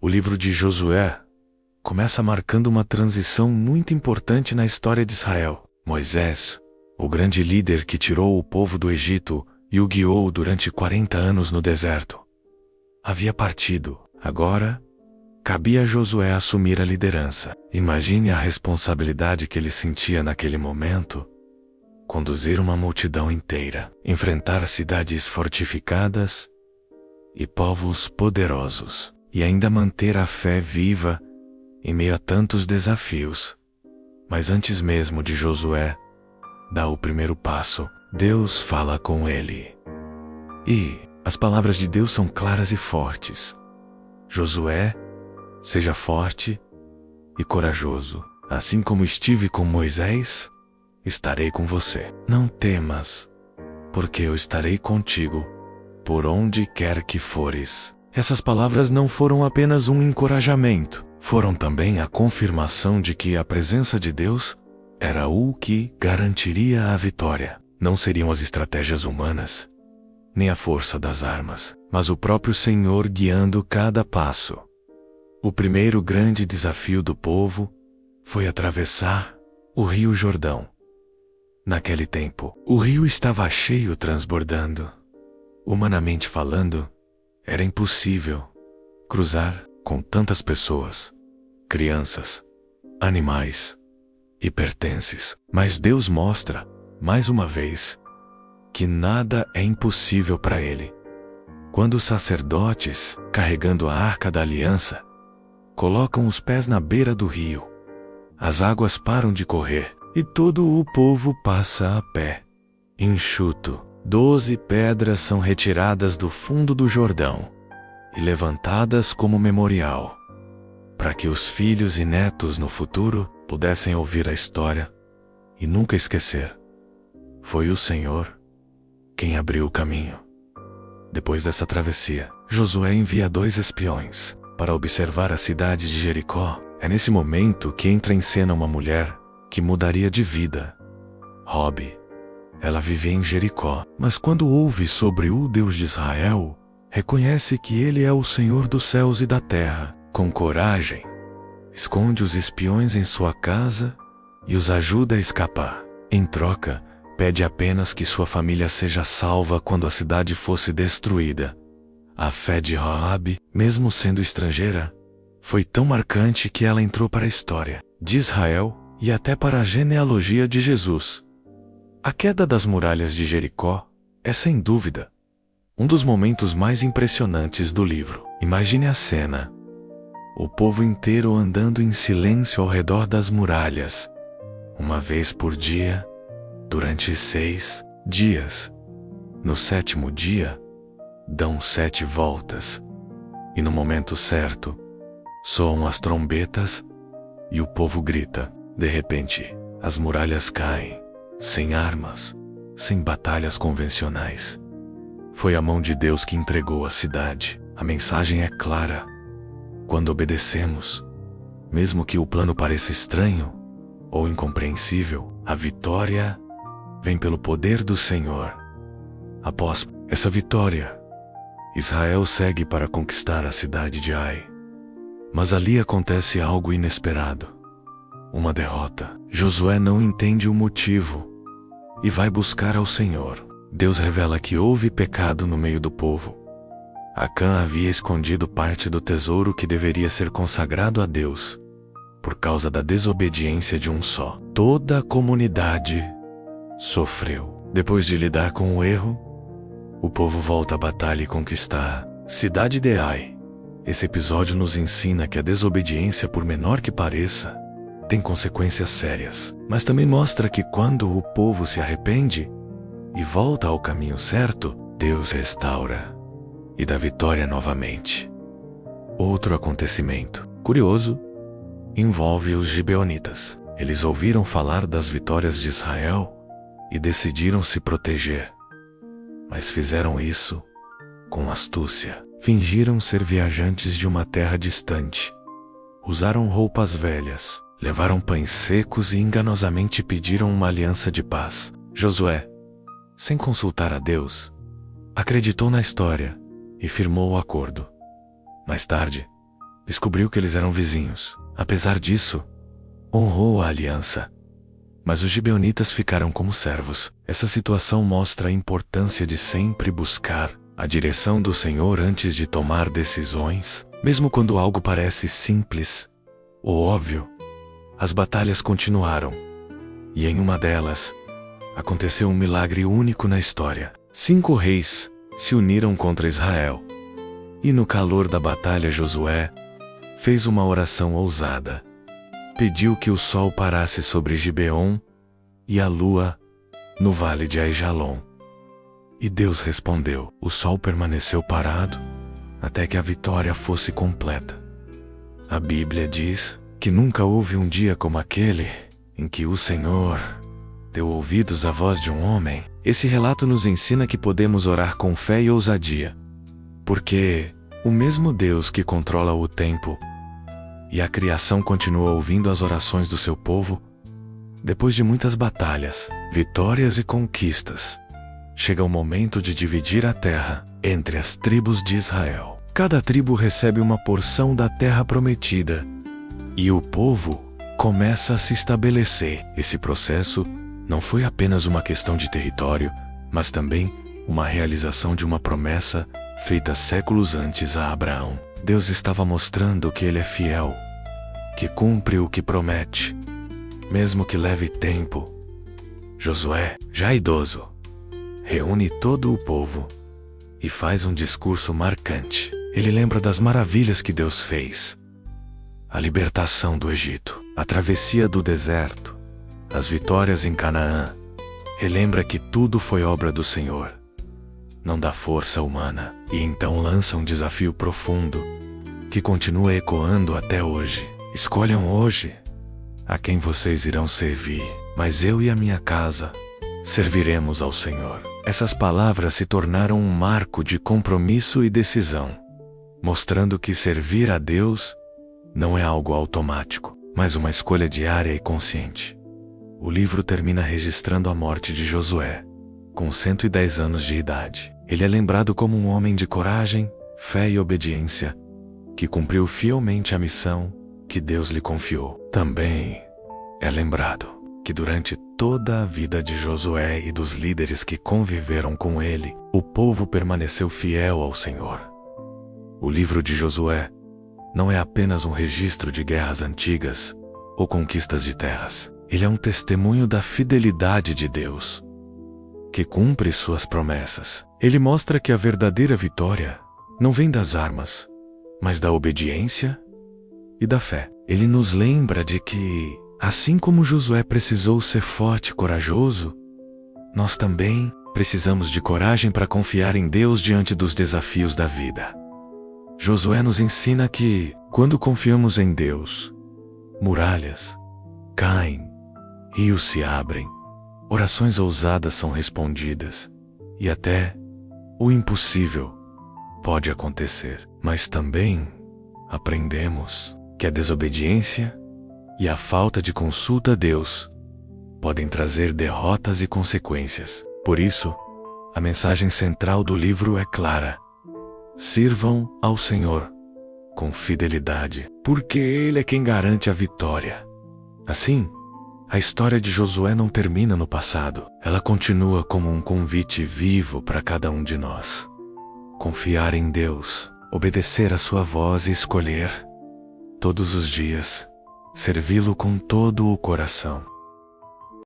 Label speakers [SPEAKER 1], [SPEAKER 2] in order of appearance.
[SPEAKER 1] O livro de Josué começa marcando uma transição muito importante na história de Israel. Moisés, o grande líder que tirou o povo do Egito e o guiou durante 40 anos no deserto, havia partido. Agora, cabia a Josué assumir a liderança. Imagine a responsabilidade que ele sentia naquele momento. Conduzir uma multidão inteira, enfrentar cidades fortificadas e povos poderosos, e ainda manter a fé viva em meio a tantos desafios. Mas antes mesmo de Josué dar o primeiro passo, Deus fala com ele. E as palavras de Deus são claras e fortes. Josué, seja forte e corajoso. Assim como estive com Moisés, estarei com você. Não temas, porque eu estarei contigo, por onde quer que fores. Essas palavras não foram apenas um encorajamento, foram também a confirmação de que a presença de Deus era o que garantiria a vitória. Não seriam as estratégias humanas, nem a força das armas, mas o próprio Senhor guiando cada passo. O primeiro grande desafio do povo foi atravessar o Rio Jordão. Naquele tempo, o rio estava cheio, transbordando. Humanamente falando, era impossível cruzar com tantas pessoas, crianças, animais e pertences. Mas Deus mostra, mais uma vez, que nada é impossível para Ele. Quando os sacerdotes, carregando a Arca da Aliança, colocam os pés na beira do rio, as águas param de correr e todo o povo passa a pé, enxuto. 12 pedras são retiradas do fundo do Jordão e levantadas como memorial, para que os filhos e netos no futuro pudessem ouvir a história e nunca esquecer. Foi o Senhor quem abriu o caminho. Depois dessa travessia, Josué envia 2 espiões para observar a cidade de Jericó. É nesse momento que entra em cena uma mulher que mudaria de vida. Robi. Ela vivia em Jericó, mas quando ouve sobre o Deus de Israel, reconhece que Ele é o Senhor dos céus e da terra. Com coragem, esconde os espiões em sua casa e os ajuda a escapar. Em troca, pede apenas que sua família seja salva quando a cidade fosse destruída. A fé de Raabe, mesmo sendo estrangeira, foi tão marcante que ela entrou para a história de Israel e até para a genealogia de Jesus. A queda das muralhas de Jericó é, sem dúvida, um dos momentos mais impressionantes do livro. Imagine a cena: o povo inteiro andando em silêncio ao redor das muralhas, uma vez por dia, durante 6 dias. No 7º dia, dão 7 voltas, e no momento certo, soam as trombetas e o povo grita. De repente, as muralhas caem, sem armas, sem batalhas convencionais. Foi a mão de Deus que entregou a cidade. A mensagem é clara. Quando obedecemos, mesmo que o plano pareça estranho ou incompreensível, a vitória vem pelo poder do Senhor. Após essa vitória, Israel segue para conquistar a cidade de Ai. Mas ali acontece algo inesperado. Uma derrota. Josué não entende o motivo e vai buscar ao Senhor. Deus revela que houve pecado no meio do povo. Acã havia escondido parte do tesouro que deveria ser consagrado a Deus, por causa da desobediência de um só. Toda a comunidade sofreu. Depois de lidar com o erro, o povo volta à batalha e conquista a cidade de Ai. Esse episódio nos ensina que a desobediência, por menor que pareça, tem consequências sérias, mas também mostra que quando o povo se arrepende e volta ao caminho certo, Deus restaura e dá vitória novamente. Outro acontecimento curioso envolve os gibeonitas. Eles ouviram falar das vitórias de Israel e decidiram se proteger, mas fizeram isso com astúcia. Fingiram ser viajantes de uma terra distante, usaram roupas velhas, levaram pães secos e enganosamente pediram uma aliança de paz. Josué, sem consultar a Deus, acreditou na história e firmou o acordo. Mais tarde, descobriu que eles eram vizinhos. Apesar disso, honrou a aliança. Mas os gibeonitas ficaram como servos. Essa situação mostra a importância de sempre buscar a direção do Senhor antes de tomar decisões. Mesmo quando algo parece simples ou óbvio, as batalhas continuaram. E em uma delas, aconteceu um milagre único na história. 5 reis se uniram contra Israel. E no calor da batalha, Josué fez uma oração ousada. Pediu que o sol parasse sobre Gibeon e a lua no vale de Aijalon. E Deus respondeu. O sol permaneceu parado até que a vitória fosse completa. A Bíblia diz que nunca houve um dia como aquele em que o Senhor deu ouvidos à voz de um homem. Esse relato nos ensina que podemos orar com fé e ousadia, porque o mesmo Deus que controla o tempo e a criação continua ouvindo as orações do seu povo. Depois de muitas batalhas, vitórias e conquistas, chega o momento de dividir a terra entre as tribos de Israel. Cada tribo recebe uma porção da terra prometida e o povo começa a se estabelecer. Esse processo não foi apenas uma questão de território, mas também uma realização de uma promessa feita séculos antes a Abraão. Deus estava mostrando que Ele é fiel, que cumpre o que promete, mesmo que leve tempo. Josué, já idoso, reúne todo o povo e faz um discurso marcante. Ele lembra das maravilhas que Deus fez: a libertação do Egito, a travessia do deserto, as vitórias em Canaã. Relembra que tudo foi obra do Senhor, não da força humana. E então lança um desafio profundo que continua ecoando até hoje. Escolham hoje a quem vocês irão servir, mas eu e a minha casa serviremos ao Senhor. Essas palavras se tornaram um marco de compromisso e decisão, mostrando que servir a Deus não é algo automático, mas uma escolha diária e consciente. O livro termina registrando a morte de Josué, com 110 anos de idade. Ele é lembrado como um homem de coragem, fé e obediência, que cumpriu fielmente a missão que Deus lhe confiou. Também é lembrado que durante toda a vida de Josué e dos líderes que conviveram com ele, o povo permaneceu fiel ao Senhor. O livro de Josué não é apenas um registro de guerras antigas ou conquistas de terras. Ele é um testemunho da fidelidade de Deus, que cumpre suas promessas. Ele mostra que a verdadeira vitória não vem das armas, mas da obediência e da fé. Ele nos lembra de que, assim como Josué precisou ser forte e corajoso, nós também precisamos de coragem para confiar em Deus diante dos desafios da vida. Josué nos ensina que, quando confiamos em Deus, muralhas caem, rios se abrem, orações ousadas são respondidas, e até o impossível pode acontecer. Mas também aprendemos que a desobediência e a falta de consulta a Deus podem trazer derrotas e consequências. Por isso, a mensagem central do livro é clara: sirvam ao Senhor com fidelidade, porque Ele é quem garante a vitória. Assim, a história de Josué não termina no passado. Ela continua como um convite vivo para cada um de nós. Confiar em Deus, obedecer a sua voz e escolher, todos os dias, servi-lo com todo o coração.